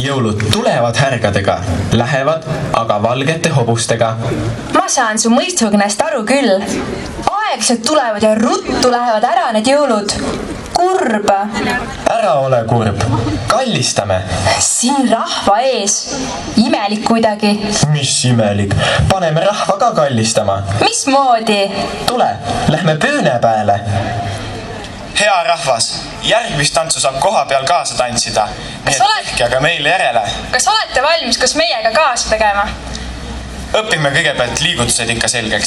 Jõulud tulevad härgadega, lähevad aga valgete hobustega. Ma saan su mõistukõnest aru küll. Aegselt tulevad ja ruttu lähevad ära need jõulud. Kurb. Ära ole kurb, kallistame. Siin rahva ees. Imelik kuidagi. Mis imelik, paneme rahva ka kallistama. Mismoodi? Tule, lähme pöönepeale. Hea rahvas, järgmist tantsu saab koha peal kaasa tantsida. Nii et tehke aga meile järele. Kas olete valmis koos meiega kaasa tegema? Õpime kõigepealt liigutused ikka selgeks.